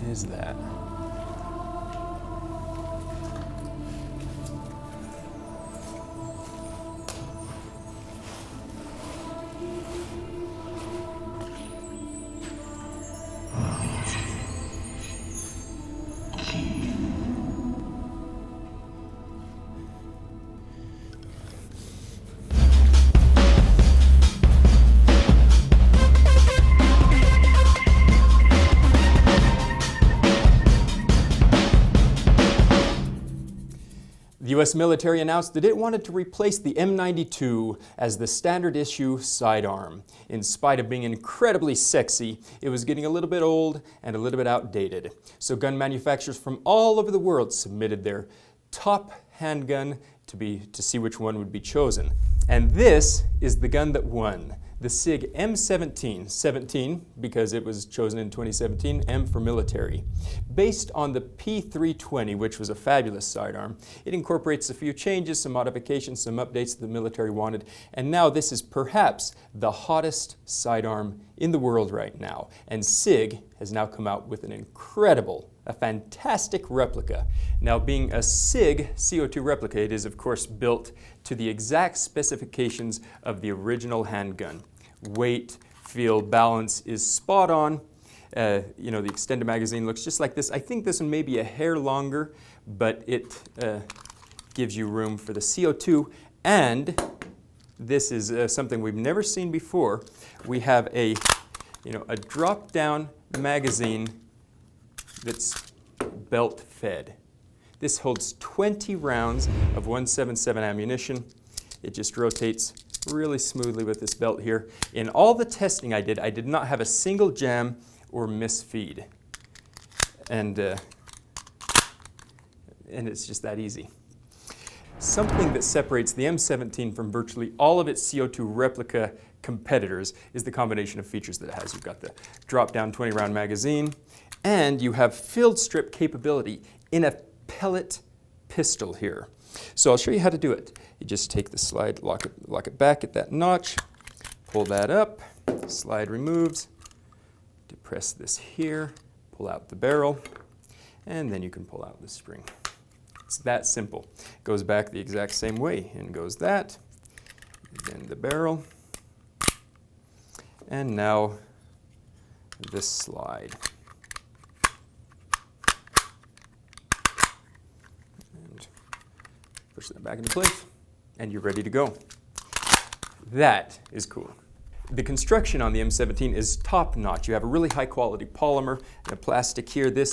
is that? The U.S. military announced that it wanted to replace the M92 as the standard issue sidearm. In spite of being incredibly sexy, it was getting a little bit old and a little bit outdated. So gun manufacturers from all over the world submitted their top handgun to see which one would be chosen. And this is the gun that won. The SIG M17, 17 because it was chosen in 2017, M for military. Based on the P320, which was a fabulous sidearm, it incorporates a few changes, some modifications, some updates that the military wanted, and now this is perhaps the hottest sidearm in the world right now. And SIG has now come out with an incredible, a fantastic replica. Now, being a SIG CO2 replica, it is of course built to the exact specifications of the original handgun. Weight, feel, balance is spot on. You know, the extended magazine looks just like this. I think this one may be a hair longer, but it gives you room for the CO2. And this is something we've never seen before. We have a drop-down magazine that's belt fed. This holds 20 rounds of 177 ammunition. It just rotates really smoothly with this belt here. In all the testing I did not have a single jam or misfeed. And it's just that easy. Something that separates the M17 from virtually all of its CO2 replica competitors is the combination of features that it has. You've got the drop-down 20-round magazine, and you have field strip capability in a pellet pistol here. So I'll show you how to do it. You just take the slide, lock it back at that notch, pull that up, slide removes, depress this here, pull out the barrel, and then you can pull out the spring. It's that simple. It goes back the exact same way, and goes that, then the barrel, and now this slide. And push that back into place, and you're ready to go. That is cool. The construction on the M17 is top-notch. You have a really high-quality polymer and a plastic here. The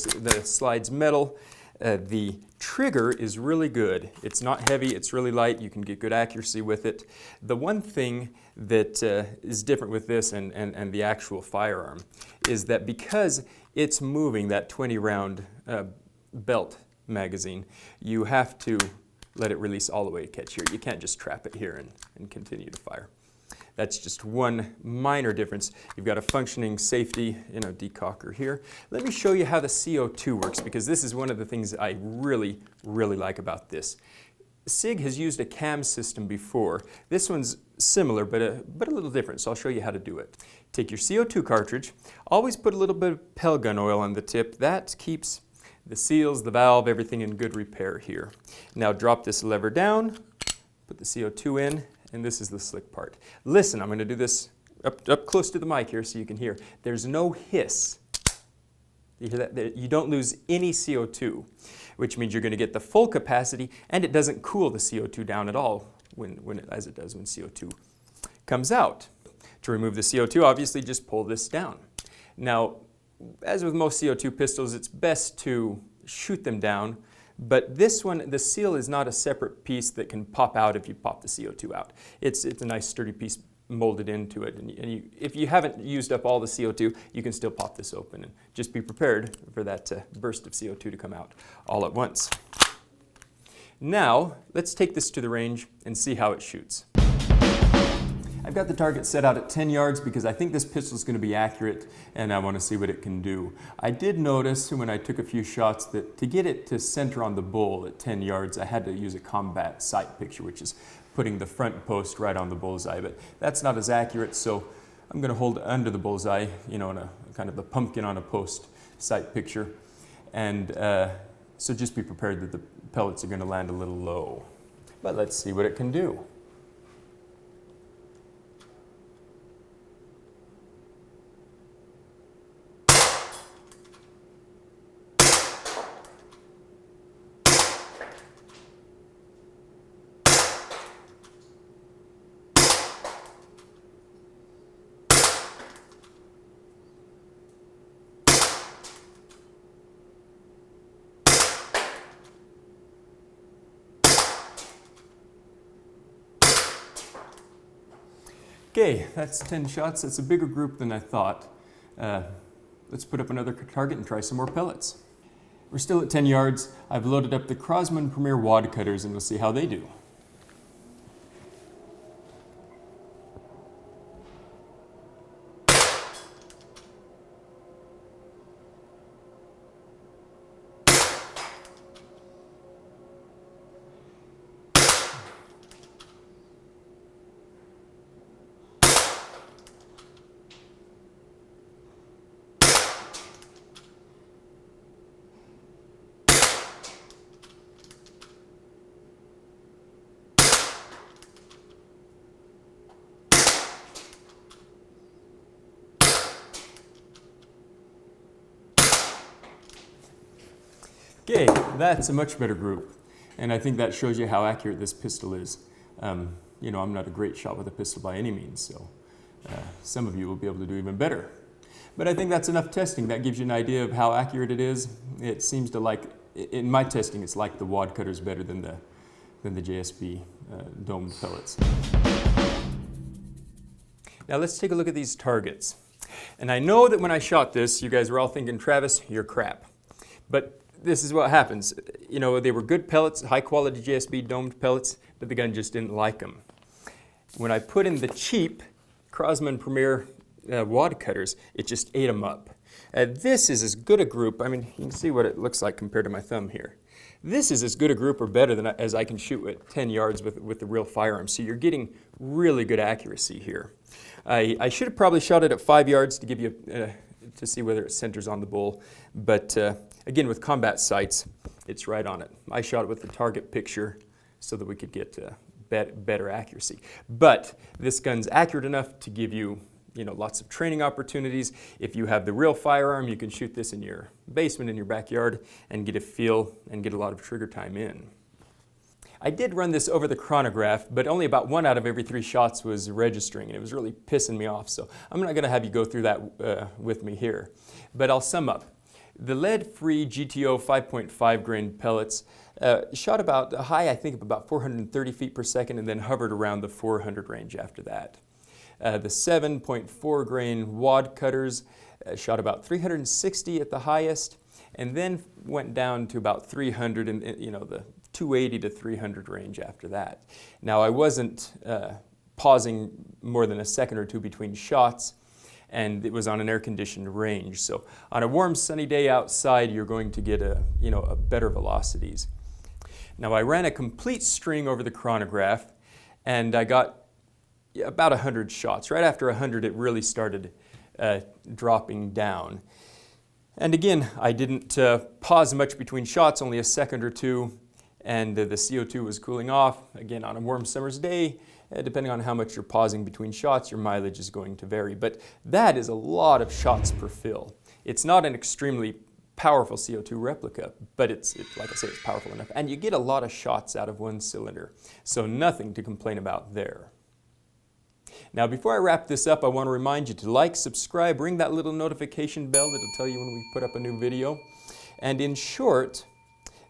slide's metal. The trigger is really good. It's not heavy, it's really light. You can get good accuracy with it. The one thing that is different with this and the actual firearm is that because it's moving that 20-round belt magazine, you have to let it release all the way to catch here. You can't just trap it here and continue to fire. That's just one minor difference. You've got a functioning safety, decocker here. Let me show you how the CO2 works, because this is one of the things I really, really like about this. SIG has used a cam system before. This one's similar, but a little different, so I'll show you how to do it. Take your CO2 cartridge. Always put a little bit of Pell gun oil on the tip. That keeps the seals, the valve, everything in good repair here. Now drop this lever down, put the CO2 in, and this is the slick part. Listen, I'm going to do this up close to the mic here so you can hear. There's no hiss. You hear that? You don't lose any CO2, which means you're going to get the full capacity, and it doesn't cool the CO2 down at all as it does when CO2 comes out. To remove the CO2, obviously just pull this down. Now, as with most CO2 pistols, it's best to shoot them down, but this one, the seal is not a separate piece that can pop out if you pop the CO2 out. It's a nice sturdy piece molded into it, and if you haven't used up all the CO2, you can still pop this open, and just be prepared for that burst of CO2 to come out all at once. Now, let's take this to the range and see how it shoots. I've got the target set out at 10 yards because I think this pistol is going to be accurate and I want to see what it can do. I did notice when I took a few shots that to get it to center on the bull at 10 yards, I had to use a combat sight picture, which is putting the front post right on the bullseye, but that's not as accurate, so I'm going to hold it under the bullseye, in a kind of the pumpkin on a post sight picture. And so just be prepared that the pellets are going to land a little low. But let's see what it can do. Okay, that's 10 shots. That's a bigger group than I thought. Let's put up another target and try some more pellets. We're still at 10 yards. I've loaded up the Crosman Premier wad cutters and we'll see how they do. Okay, that's a much better group, and I think that shows you how accurate this pistol is. You know, I'm not a great shot with a pistol by any means, so some of you will be able to do even better. But I think that's enough testing. That gives you an idea of how accurate it is. It seems to like, in my testing, it's like the wad cutters better than the JSB domed pellets. Now let's take a look at these targets. And I know that when I shot this, you guys were all thinking, Travis, you're crap. But this is what happens. You know, they were good pellets, high quality JSB domed pellets, but the gun just didn't like them. When I put in the cheap Crosman Premier wad cutters, it just ate them up. This is as good a group, I mean, you can see what it looks like compared to my thumb here. This is as good a group or better than as I can shoot at 10 yards with the real firearm. So you're getting really good accuracy here. I should have probably shot it at 5 yards to give you to see whether it centers on the bull, but again, with combat sights, it's right on it. I shot it with the target picture so that we could get better accuracy. But this gun's accurate enough to give you, lots of training opportunities. If you have the real firearm, you can shoot this in your basement, in your backyard, and get a feel and get a lot of trigger time in. I did run this over the chronograph, but only about 1 out of every 3 shots was registering, and it was really pissing me off, so I'm not going to have you go through that with me here. But I'll sum up. The lead-free GTO 5.5 grain pellets shot about a high, I think, of about 430 feet per second, and then hovered around the 400 range after that. The 7.4 grain wad cutters shot about 360 at the highest, and then went down to about 300 and the 280 to 300 range after that. Now I wasn't pausing more than a second or two between shots, and it was on an air-conditioned range. So on a warm sunny day outside, you're going to get a better velocities. Now I ran a complete string over the chronograph, and I got about 100 shots. Right after 100, it really started dropping down. And again, I didn't pause much between shots, only a second or two, and the CO2 was cooling off. Again, on a warm summer's day, depending on how much you're pausing between shots, your mileage is going to vary. But that is a lot of shots per fill. It's not an extremely powerful CO2 replica, but it's like I say, it's powerful enough. And you get a lot of shots out of one cylinder, so nothing to complain about there. Now, before I wrap this up, I want to remind you to like, subscribe, ring that little notification bell that'll tell you when we put up a new video. And in short,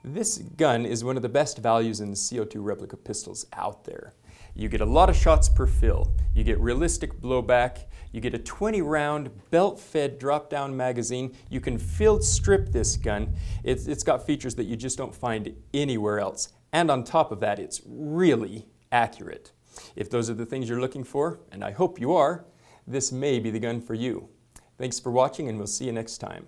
this gun is one of the best values in CO2 replica pistols out there. You get a lot of shots per fill. You get realistic blowback. You get a 20-round belt-fed drop-down magazine. You can field strip this gun. It's got features that you just don't find anywhere else. And on top of that, it's really accurate. If those are the things you're looking for, and I hope you are, this may be the gun for you. Thanks for watching, and we'll see you next time.